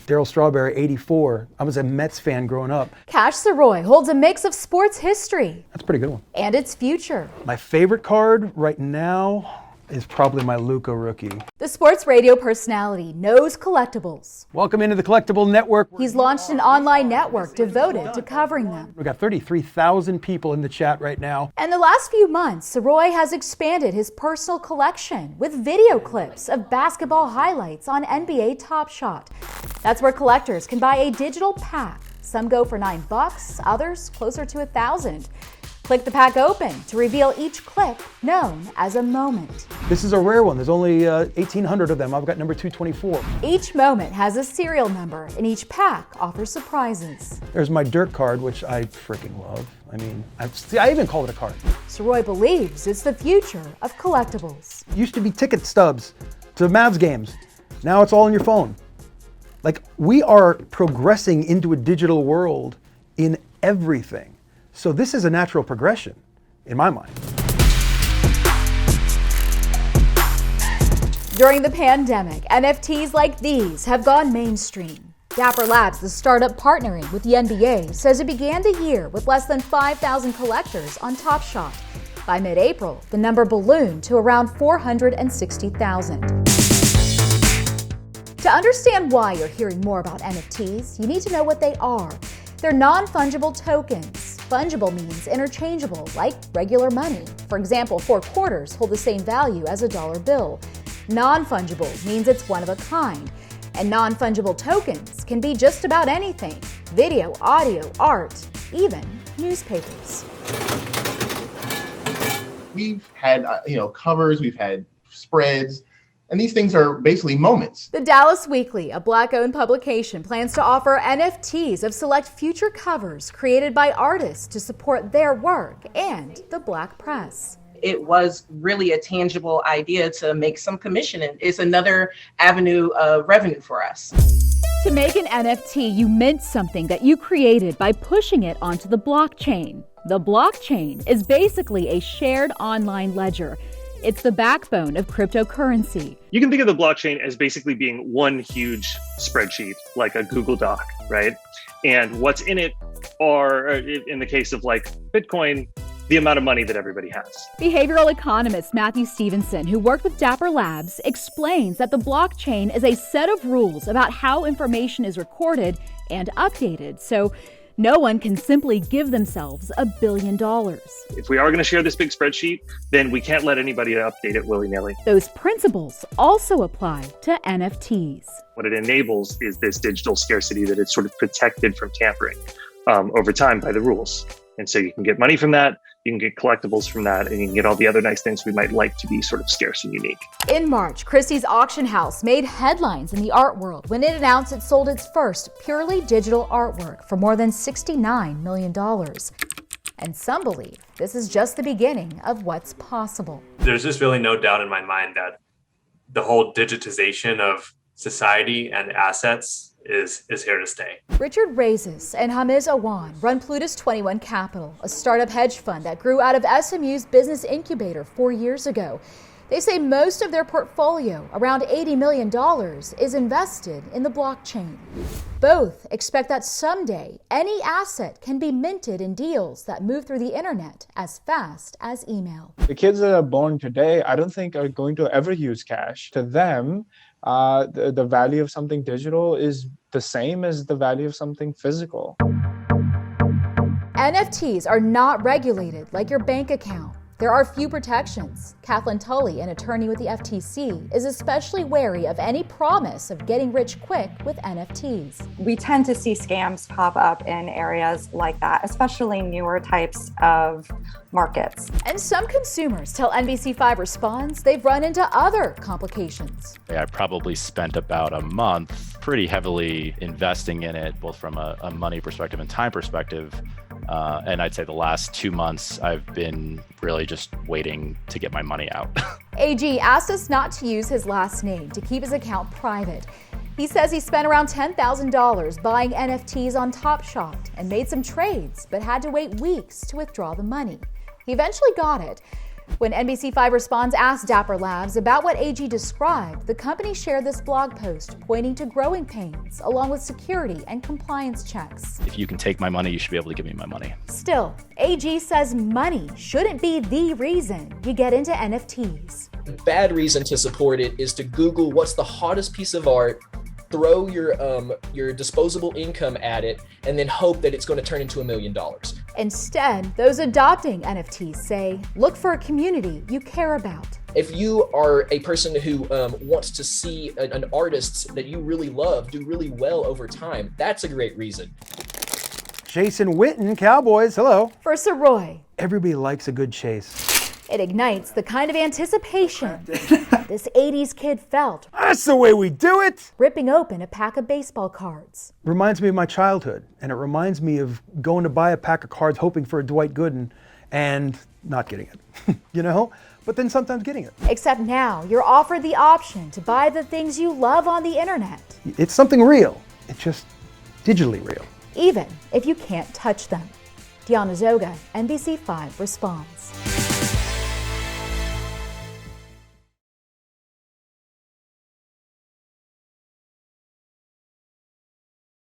Darryl Strawberry, 84. I was a Mets fan growing up. Cash Soroy holds a mix of sports history. That's a pretty good one. And its future. My favorite card right now is probably my Luka rookie. The sports radio personality knows collectibles. Welcome into the Collectible Network. He's launched an online network devoted to covering them. We've got 33,000 people in the chat right now. And the last few months, Soroy has expanded his personal collection with video clips of basketball highlights on NBA Top Shot. That's where collectors can buy a digital pack. Some go for $9, others closer to $1,000. Click the pack open to reveal each clip known as a moment. This is a rare one. There's only 1,800 of them. I've got number 224. Each moment has a serial number, and each pack offers surprises. There's my Dirk card, which I freaking love. I mean, I even call it a card. Soroy believes it's the future of collectibles. It used to be ticket stubs to Mavs games. Now it's all on your phone. Like, we are progressing into a digital world in everything. So this is a natural progression, in my mind. During the pandemic, NFTs like these have gone mainstream. Dapper Labs, the startup partnering with the NBA, says it began the year with less than 5,000 collectors on Top Shot. By mid-April, the number ballooned to around 460,000. To understand why you're hearing more about NFTs, you need to know what they are. They're non-fungible tokens. Fungible means interchangeable, like regular money. For example, 4 quarters hold the same value as a dollar bill. Non-fungible means it's one of a kind. And non-fungible tokens can be just about anything: video, audio, art, even newspapers. We've had covers, we've had spreads, and these things are basically moments. The Dallas Weekly, a Black-owned publication, plans to offer NFTs of select future covers created by artists to support their work and the Black press. It was really a tangible idea to make some commission, and it's another avenue of revenue for us. To make an NFT, you mint something that you created by pushing it onto the blockchain. The blockchain is basically a shared online ledger. It's the backbone of cryptocurrency. You can think of the blockchain as basically being one huge spreadsheet, like a Google Doc, right? And what's in it are, in the case of like Bitcoin, the amount of money that everybody has. Behavioral economist Matthew Stevenson, who worked with Dapper Labs, explains that the blockchain is a set of rules about how information is recorded and updated. So no one can simply give themselves $1 billion. If we are going to share this big spreadsheet, then we can't let anybody update it willy-nilly. Those principles also apply to NFTs. What it enables is this digital scarcity that it's sort of protected from tampering over time by the rules. And so you can get money from that, you can get collectibles from that, and you can get all the other nice things we might like to be sort of scarce and unique. In March, Christie's auction house made headlines in the art world when it announced it sold its first purely digital artwork for more than $69 million. And some believe this is just the beginning of what's possible. There's just really no doubt in my mind that the whole digitization of society and assets is here to stay. Richard Razes and Hamiz Awan run Plutus 21 Capital, a startup hedge fund that grew out of SMU's business incubator 4 years ago. They say most of their portfolio, around $80 million, is invested in the blockchain. Both expect that someday any asset can be minted in deals that move through the internet as fast as email. The kids that are born today, I don't think are going to ever use cash. To them, the value of something digital is the same as the value of something physical. NFTs are not regulated like your bank account. There are few protections. Kathleen Tully, an attorney with the FTC, is especially wary of any promise of getting rich quick with NFTs. We tend to see scams pop up in areas like that, especially newer types of markets. And some consumers tell NBC5 Responds they've run into other complications. I probably spent about a month pretty heavily investing in it, both from a money perspective and time perspective. And I'd say the last 2 months, I've been really just waiting to get my money out. AG asked us not to use his last name to keep his account private. He says he spent around $10,000 buying NFTs on Top Shot and made some trades, but had to wait weeks to withdraw the money. He eventually got it. When NBC5 Responds asked Dapper Labs about what AG described, the company shared this blog post pointing to growing pains, along with security and compliance checks. If you can take my money, you should be able to give me my money. Still, AG says money shouldn't be the reason you get into NFTs. A bad reason to support it is to Google what's the hottest piece of art, throw your disposable income at it, and then hope that it's going to turn into $1 million. Instead, those adopting NFTs say, look for a community you care about. If you are a person who wants to see an artist that you really love do really well over time, that's a great reason. Jason Witten, Cowboys, hello. For Soroy, Everybody likes a good chase. it ignites the kind of anticipation this 80s kid felt That's the way we do it. ripping open a pack of baseball cards. Reminds me of my childhood, and it reminds me of going to buy a pack of cards hoping for a Dwight Gooden and not getting it, you know? But then sometimes getting it. Except now, you're offered the option to buy the things you love on the internet, It's something real. It's just digitally real. even if you can't touch them. Diana Zoga, NBC5 Responds.